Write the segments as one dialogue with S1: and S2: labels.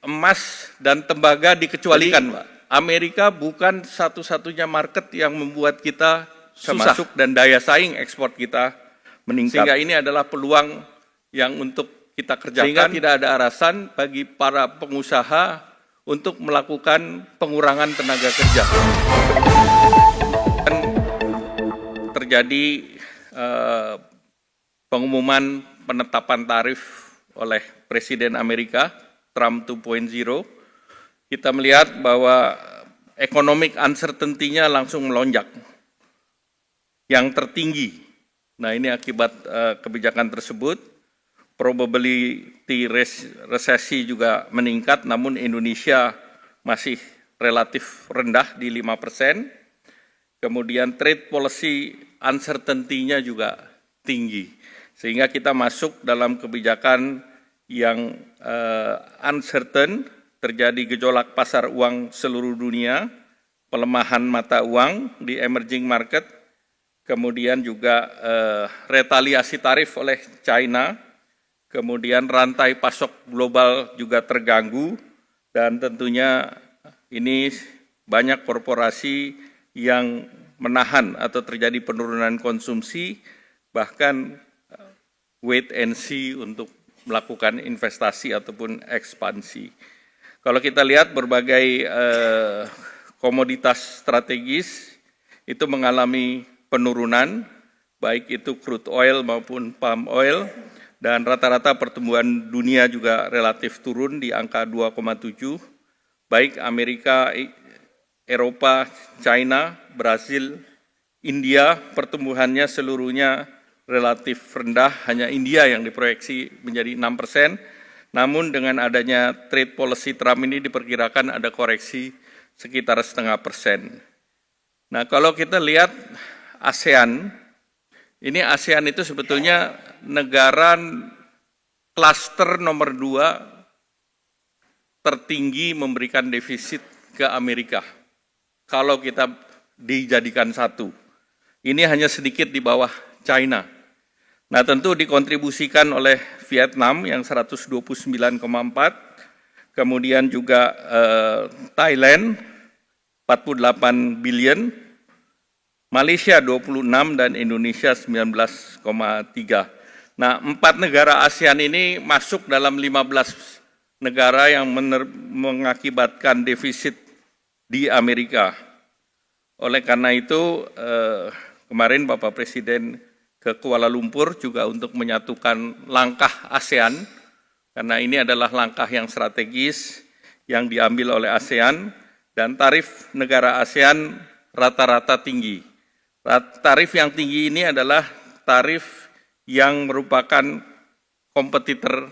S1: emas dan tembaga dikecualikan, Pak. Amerika bukan satu-satunya market yang membuat kita susah masuk dan daya saing ekspor kita meningkat. Sehingga ini adalah peluang yang untuk kita kerjakan. Sehingga tidak ada alasan bagi para pengusaha untuk melakukan pengurangan tenaga kerja. Dan terjadi pengumuman penetapan tarif oleh Presiden Amerika, Trump 2.0, kita melihat bahwa economic uncertainty-nya langsung melonjak, yang tertinggi. Nah, ini akibat kebijakan tersebut, probability resesi juga meningkat, namun Indonesia masih relatif rendah di 5%. Kemudian trade policy uncertainty-nya juga tinggi, sehingga kita masuk dalam kebijakan yang uncertain, terjadi gejolak pasar uang seluruh dunia, pelemahan mata uang di emerging market, kemudian juga retaliasi tarif oleh China, kemudian rantai pasok global juga terganggu, dan tentunya ini banyak korporasi yang menahan atau terjadi penurunan konsumsi, bahkan wait and see untuk melakukan investasi ataupun ekspansi. Kalau kita lihat berbagai komoditas strategis itu mengalami penurunan, baik itu crude oil maupun palm oil, dan rata-rata pertumbuhan dunia juga relatif turun di angka 2,7, baik Amerika, Eropa, China, Brasil, India, pertumbuhannya seluruhnya relatif rendah, hanya India yang diproyeksi menjadi 6%, namun dengan adanya trade policy Trump ini diperkirakan ada koreksi sekitar 0,5%. Nah, kalau kita lihat ASEAN, ini ASEAN itu sebetulnya negara klaster nomor 2 tertinggi memberikan defisit ke Amerika. Kalau kita dijadikan satu, ini hanya sedikit di bawah China. Nah, tentu dikontribusikan oleh Vietnam yang 129,4, kemudian juga Thailand 48 billion, Malaysia 26 dan Indonesia 19,3. Nah, 4 negara ASEAN ini masuk dalam 15 negara yang mengakibatkan defisit di Amerika. Oleh karena itu, kemarin Bapak Presiden ke Kuala Lumpur juga untuk menyatukan langkah ASEAN, karena ini adalah langkah yang strategis yang diambil oleh ASEAN, dan tarif negara ASEAN rata-rata tinggi. Tarif yang tinggi ini adalah tarif yang merupakan kompetitor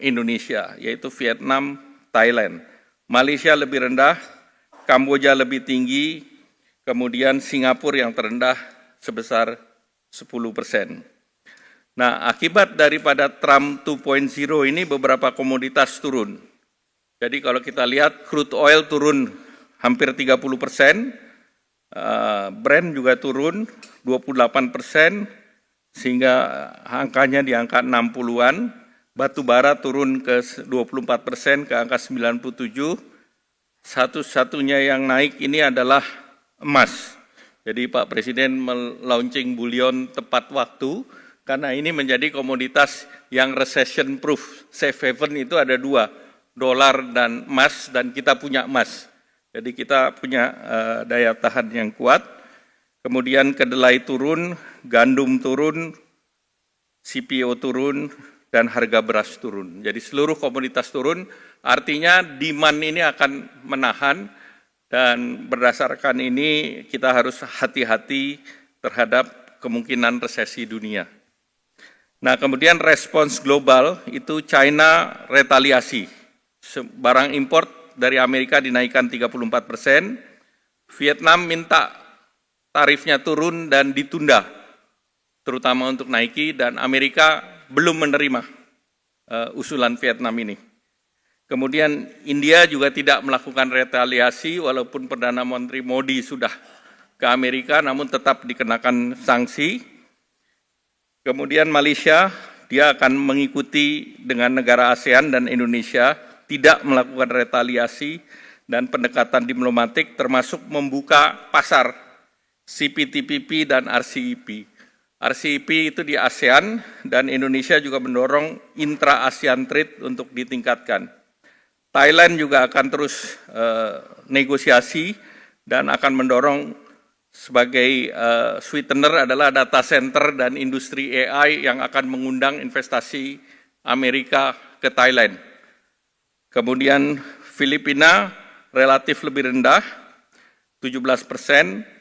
S1: Indonesia, yaitu Vietnam, Thailand. Malaysia lebih rendah, Kamboja lebih tinggi, kemudian Singapura yang terendah sebesar 10%. Nah, akibat daripada Trump 2.0 ini beberapa komoditas turun. Jadi kalau kita lihat crude oil turun hampir 30%, Brent juga turun 28%, sehingga angkanya di angka 60-an, batu bara turun ke 24% ke angka 97%, satu-satunya yang naik ini adalah emas. Jadi Pak Presiden melaunching bullion tepat waktu, karena ini menjadi komoditas yang recession proof. Safe haven itu ada 2, dolar dan emas, dan kita punya emas. Jadi kita punya daya tahan yang kuat. Kemudian kedelai turun, gandum turun, CPO turun, dan harga beras turun. Jadi seluruh komoditas turun, artinya demand ini akan menahan, dan berdasarkan ini kita harus hati-hati terhadap kemungkinan resesi dunia. Nah, kemudian respons global itu China retaliasi. Barang import dari Amerika dinaikkan 34%, Vietnam minta tarifnya turun dan ditunda, terutama untuk Nike, dan Amerika belum menerima usulan Vietnam ini. Kemudian India juga tidak melakukan retaliasi, walaupun Perdana Menteri Modi sudah ke Amerika, namun tetap dikenakan sanksi. Kemudian Malaysia, dia akan mengikuti dengan negara ASEAN dan Indonesia, tidak melakukan retaliasi dan pendekatan diplomatik termasuk membuka pasar CPTPP dan RCEP. RCEP itu di ASEAN dan Indonesia juga mendorong intra-ASEAN trade untuk ditingkatkan. Thailand juga akan terus negosiasi dan akan mendorong sebagai sweetener adalah data center dan industri AI yang akan mengundang investasi Amerika ke Thailand. Kemudian Filipina relatif lebih rendah, 17%.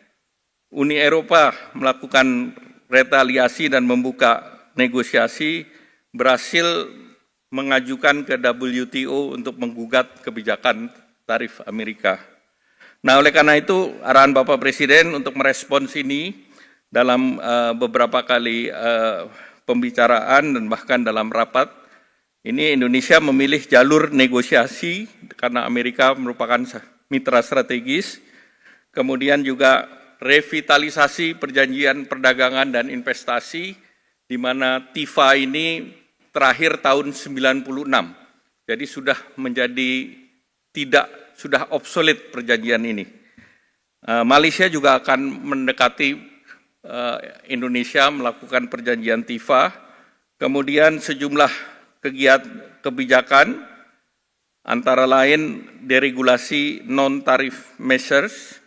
S1: Uni Eropa melakukan retaliasi dan membuka negosiasi, berhasil mengajukan ke WTO untuk menggugat kebijakan tarif Amerika. Nah, oleh karena itu, arahan Bapak Presiden untuk merespons ini dalam beberapa kali pembicaraan dan bahkan dalam rapat, ini Indonesia memilih jalur negosiasi karena Amerika merupakan mitra strategis, kemudian juga revitalisasi perjanjian perdagangan dan investasi, di mana TIFA ini terakhir tahun 96. Jadi sudah menjadi sudah obsolete perjanjian ini. Malaysia juga akan mendekati Indonesia melakukan perjanjian TIFA. Kemudian sejumlah kebijakan antara lain deregulasi non-tarif measures.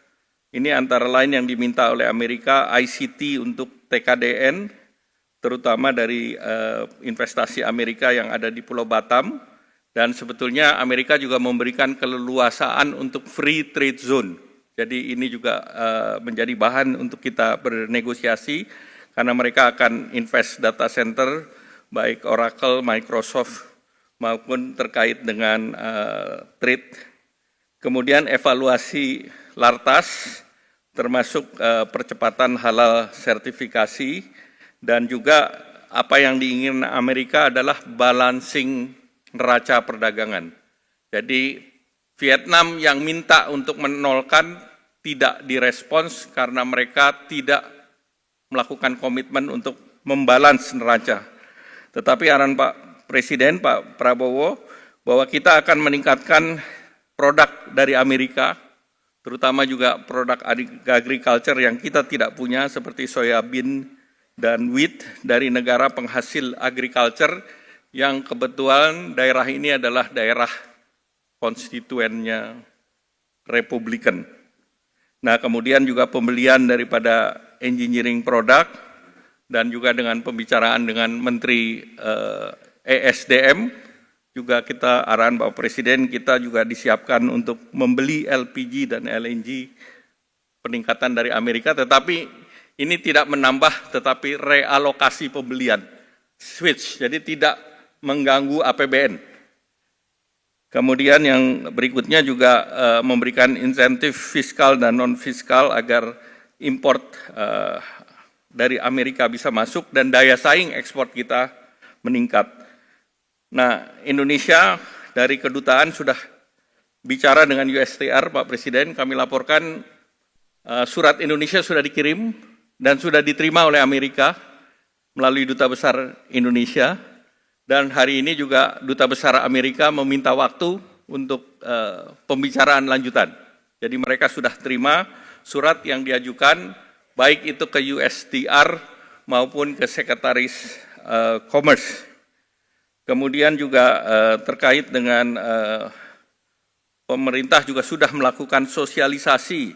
S1: Ini antara lain yang diminta oleh Amerika, ICT untuk TKDN, terutama dari investasi Amerika yang ada di Pulau Batam, dan sebetulnya Amerika juga memberikan keleluasaan untuk free trade zone. Jadi ini juga menjadi bahan untuk kita bernegosiasi, karena mereka akan invest data center, baik Oracle, Microsoft, maupun terkait dengan trade. Kemudian evaluasi LARTAS, termasuk percepatan halal sertifikasi, dan juga apa yang diinginkan Amerika adalah balancing neraca perdagangan. Jadi Vietnam yang minta untuk menolkan tidak direspons karena mereka tidak melakukan komitmen untuk membalans neraca. Tetapi arahan Pak Presiden, Pak Prabowo, bahwa kita akan meningkatkan produk dari Amerika, terutama juga produk agriculture yang kita tidak punya seperti soybean dan wheat dari negara penghasil agriculture yang kebetulan daerah ini adalah daerah konstituennya Republikan. Nah, kemudian juga pembelian daripada engineering product dan juga dengan pembicaraan dengan Menteri ESDM, juga kita arahan Bapak Presiden, kita juga disiapkan untuk membeli LPG dan LNG peningkatan dari Amerika, tetapi ini tidak menambah, tetapi realokasi pembelian, switch, jadi tidak mengganggu APBN. Kemudian yang berikutnya juga memberikan insentif fiskal dan non-fiskal agar import dari Amerika bisa masuk dan daya saing ekspor kita meningkat. Nah, Indonesia dari kedutaan sudah bicara dengan USTR, Pak Presiden, kami laporkan surat Indonesia sudah dikirim dan sudah diterima oleh Amerika melalui Duta Besar Indonesia, dan hari ini juga Duta Besar Amerika meminta waktu untuk pembicaraan lanjutan. Jadi mereka sudah terima surat yang diajukan, baik itu ke USTR maupun ke Sekretaris Commerce. Kemudian juga terkait dengan pemerintah juga sudah melakukan sosialisasi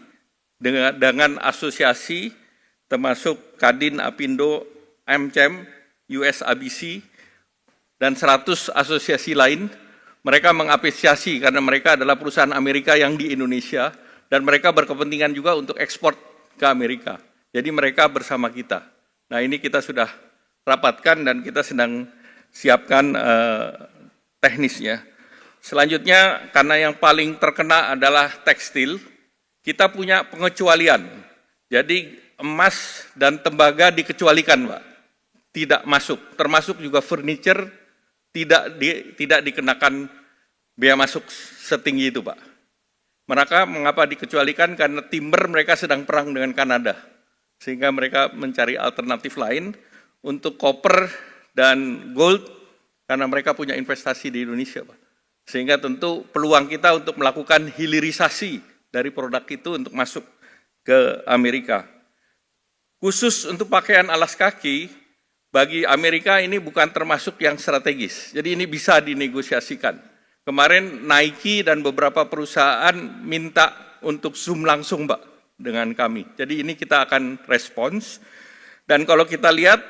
S1: dengan asosiasi termasuk Kadin, Apindo, AmCham, USABC, dan 100 asosiasi lain. Mereka mengapresiasi karena mereka adalah perusahaan Amerika yang di Indonesia dan mereka berkepentingan juga untuk ekspor ke Amerika. Jadi mereka bersama kita. Nah, ini kita sudah rapatkan dan kita sedang siapkan teknisnya. Selanjutnya, karena yang paling terkena adalah tekstil, kita punya pengecualian. Jadi emas dan tembaga dikecualikan, Pak. Tidak masuk, termasuk juga furniture tidak dikenakan biaya masuk setinggi itu, Pak. Mereka mengapa dikecualikan? Karena timber mereka sedang perang dengan Kanada. Sehingga mereka mencari alternatif lain untuk koper dan gold, karena mereka punya investasi di Indonesia, Pak. Sehingga tentu peluang kita untuk melakukan hilirisasi dari produk itu untuk masuk ke Amerika. Khusus untuk pakaian alas kaki, bagi Amerika ini bukan termasuk yang strategis. Jadi ini bisa dinegosiasikan. Kemarin Nike dan beberapa perusahaan minta untuk Zoom langsung, Pak, dengan kami. Jadi ini kita akan respons. Dan kalau kita lihat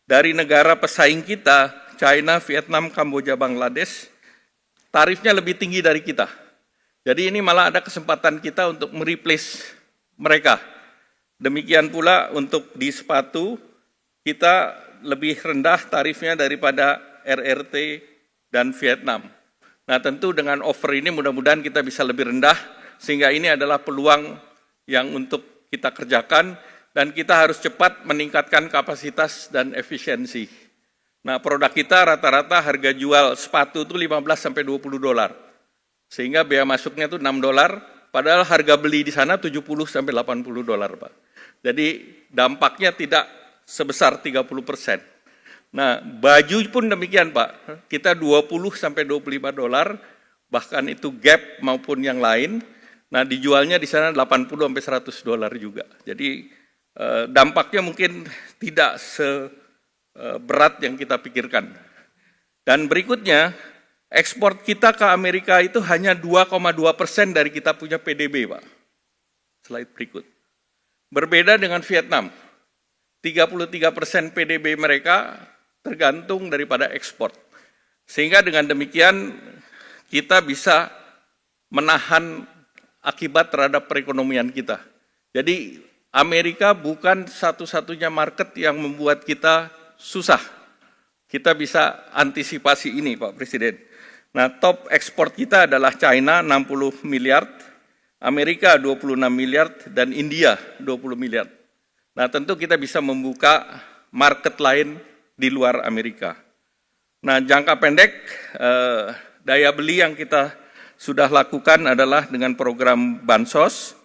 S1: dari negara pesaing kita, China, Vietnam, Kamboja, Bangladesh, tarifnya lebih tinggi dari kita. Jadi ini malah ada kesempatan kita untuk mereplace mereka. Demikian pula untuk di sepatu, kita lebih rendah tarifnya daripada RRT dan Vietnam. Nah tentu dengan offer ini mudah-mudahan kita bisa lebih rendah, sehingga ini adalah peluang yang untuk kita kerjakan, dan kita harus cepat meningkatkan kapasitas dan efisiensi. Nah produk kita rata-rata harga jual sepatu itu 15-20 dolar. Sehingga biaya masuknya itu 6 dolar, padahal harga beli di sana 70-80 dolar, Pak. Jadi dampaknya tidak sebesar 30%. Nah, baju pun demikian, Pak. Kita 20-25 dolar, bahkan itu Gap maupun yang lain. Nah, dijualnya di sana 80-100 dolar juga. Jadi dampaknya mungkin tidak seberat yang kita pikirkan. Dan berikutnya, ekspor kita ke Amerika itu hanya 2,2% dari kita punya PDB, Pak. Slide berikut. Berbeda dengan Vietnam, 33% PDB mereka tergantung daripada ekspor. Sehingga dengan demikian kita bisa menahan akibat terhadap perekonomian kita. Jadi Amerika bukan satu-satunya market yang membuat kita susah. Kita bisa antisipasi ini, Pak Presiden. Nah, top ekspor kita adalah China 60 miliar, Amerika 26 miliar, dan India 20 miliar. Nah, tentu kita bisa membuka market lain di luar Amerika. Nah, jangka pendek, daya beli yang kita sudah lakukan adalah dengan program Bansos,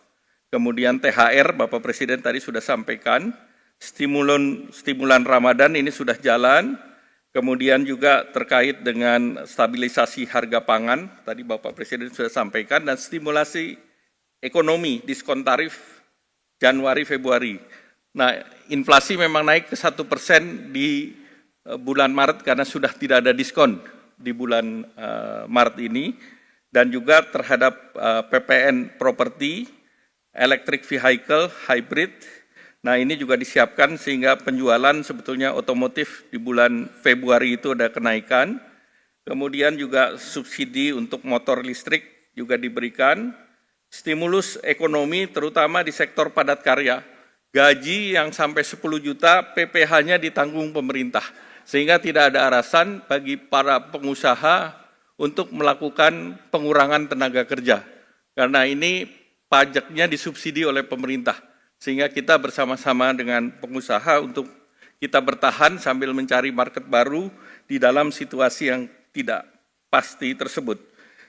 S1: kemudian THR, Bapak Presiden tadi sudah sampaikan, stimulan Ramadan ini sudah jalan, kemudian juga terkait dengan stabilisasi harga pangan, tadi Bapak Presiden sudah sampaikan, dan stimulasi ekonomi, diskon tarif Januari-Februari. Nah, inflasi memang naik ke 1% di bulan Maret karena sudah tidak ada diskon di bulan Maret ini, dan juga terhadap PPN properti, electric vehicle, hybrid. Nah, ini juga disiapkan sehingga penjualan sebetulnya otomotif di bulan Februari itu ada kenaikan. Kemudian juga subsidi untuk motor listrik juga diberikan. Stimulus ekonomi terutama di sektor padat karya. Gaji yang sampai 10 juta PPh-nya ditanggung pemerintah. Sehingga tidak ada alasan bagi para pengusaha untuk melakukan pengurangan tenaga kerja. Karena ini pajaknya disubsidi oleh pemerintah. Sehingga kita bersama-sama dengan pengusaha untuk kita bertahan sambil mencari market baru di dalam situasi yang tidak pasti tersebut.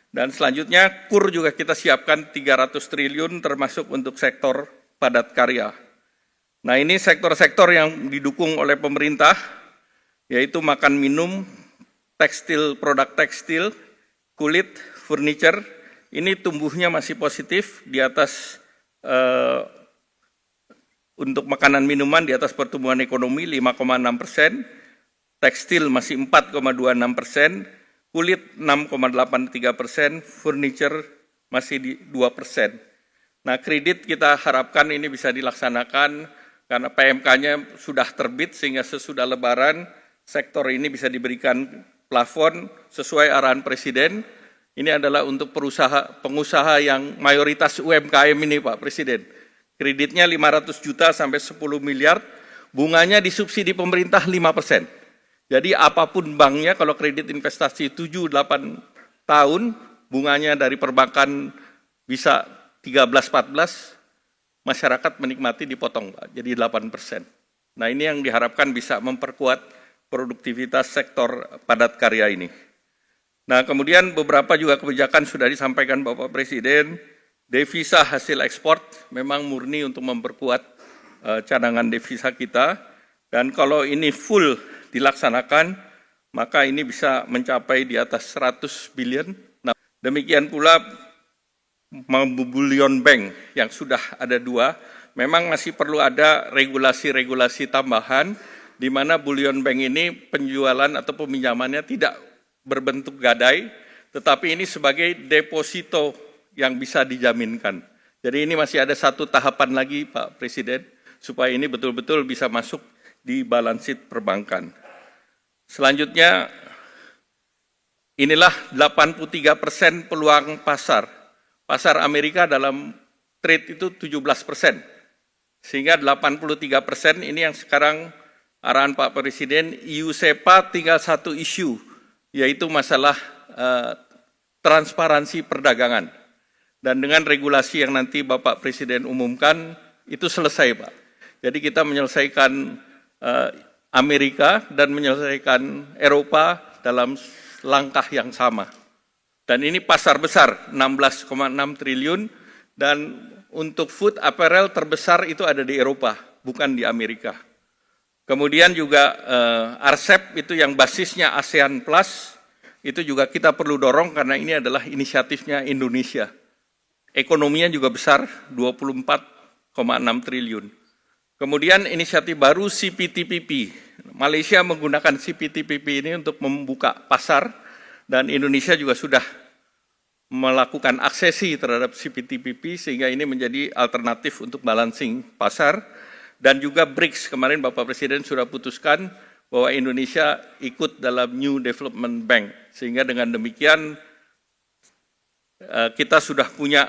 S1: Dan selanjutnya KUR juga kita siapkan 300 triliun termasuk untuk sektor padat karya. Nah ini sektor-sektor yang didukung oleh pemerintah, yaitu makan minum, tekstil, produk tekstil, kulit, furniture, ini tumbuhnya masih positif di atas untuk makanan minuman di atas pertumbuhan ekonomi 5,6%, tekstil masih 4,26%, kulit 6,83%, furniture masih di 2%. Nah, kredit kita harapkan ini bisa dilaksanakan karena PMK-nya sudah terbit sehingga sesudah Lebaran sektor ini bisa diberikan plafon sesuai arahan Presiden. Ini adalah untuk pengusaha yang mayoritas UMKM ini, Pak Presiden. Kreditnya 500 juta sampai 10 miliar, bunganya disubsidi pemerintah 5%. Jadi apapun banknya, kalau kredit investasi 7-8 tahun, bunganya dari perbankan bisa 13-14, masyarakat menikmati dipotong, Pak, jadi 8%. Nah ini yang diharapkan bisa memperkuat produktivitas sektor padat karya ini. Nah kemudian beberapa juga kebijakan sudah disampaikan Bapak Presiden, devisa hasil ekspor memang murni untuk memperkuat cadangan devisa kita, dan kalau ini full dilaksanakan, maka ini bisa mencapai di atas 100 billion. Nah, Demikian pula bullion bank yang sudah ada 2, memang masih perlu ada regulasi-regulasi tambahan di mana bullion bank ini penjualan atau peminjamannya tidak berbentuk gadai, tetapi ini sebagai deposito yang bisa dijaminkan. Jadi ini masih ada satu tahapan lagi Pak Presiden, supaya ini betul-betul bisa masuk di balance sheet perbankan. Selanjutnya, inilah 83% peluang pasar. Pasar Amerika dalam trade itu 17%. Sehingga 83% ini yang sekarang arahan Pak Presiden, EU SEPA tinggal satu isu, yaitu masalah transparansi perdagangan. Dan dengan regulasi yang nanti Bapak Presiden umumkan, itu selesai Pak. Jadi kita menyelesaikan Amerika dan menyelesaikan Eropa dalam langkah yang sama. Dan ini pasar besar, 16,6 triliun, dan untuk food apparel terbesar itu ada di Eropa, bukan di Amerika. Kemudian juga RCEP itu yang basisnya ASEAN Plus, itu juga kita perlu dorong karena ini adalah inisiatifnya Indonesia. Ekonominya juga besar, 24,6 triliun. Kemudian inisiatif baru CPTPP. Malaysia menggunakan CPTPP ini untuk membuka pasar, dan Indonesia juga sudah melakukan aksesi terhadap CPTPP sehingga ini menjadi alternatif untuk balancing pasar. Dan juga BRICS, kemarin Bapak Presiden sudah putuskan bahwa Indonesia ikut dalam New Development Bank. Sehingga dengan demikian kita sudah punya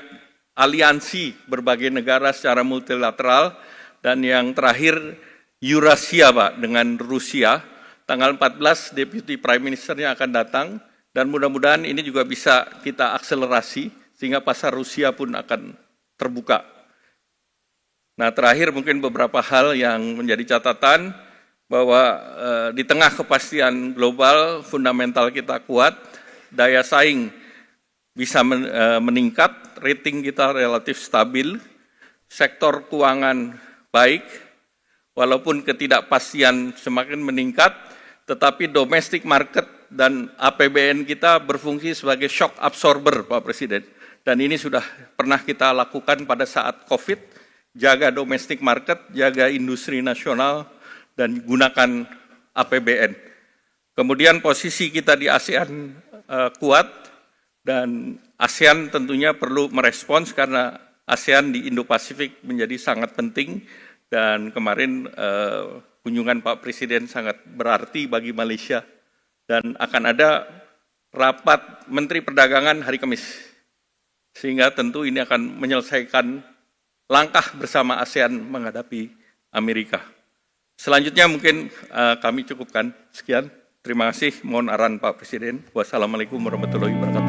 S1: aliansi berbagai negara secara multilateral. Dan yang terakhir Eurasia Pak, dengan Rusia. Tanggal 14 Deputy Prime Minister-nya akan datang. Dan mudah-mudahan ini juga bisa kita akselerasi sehingga pasar Rusia pun akan terbuka. Nah, terakhir mungkin beberapa hal yang menjadi catatan bahwa di tengah kepastian global fundamental kita kuat, daya saing bisa meningkat, rating kita relatif stabil, sektor keuangan baik, walaupun ketidakpastian semakin meningkat, tetapi domestic market dan APBN kita berfungsi sebagai shock absorber, Pak Presiden. Dan ini sudah pernah kita lakukan pada saat COVID, jaga domestic market, jaga industri nasional, dan gunakan APBN. Kemudian posisi kita di ASEAN kuat, dan ASEAN tentunya perlu merespons karena ASEAN di Indo-Pasifik menjadi sangat penting, dan kemarin kunjungan Pak Presiden sangat berarti bagi Malaysia. Dan akan ada rapat Menteri Perdagangan hari Kamis. Sehingga tentu ini akan menyelesaikan langkah bersama ASEAN menghadapi Amerika. Selanjutnya mungkin kami cukupkan. Sekian, terima kasih. Mohon arahan Pak Presiden. Wassalamualaikum warahmatullahi wabarakatuh.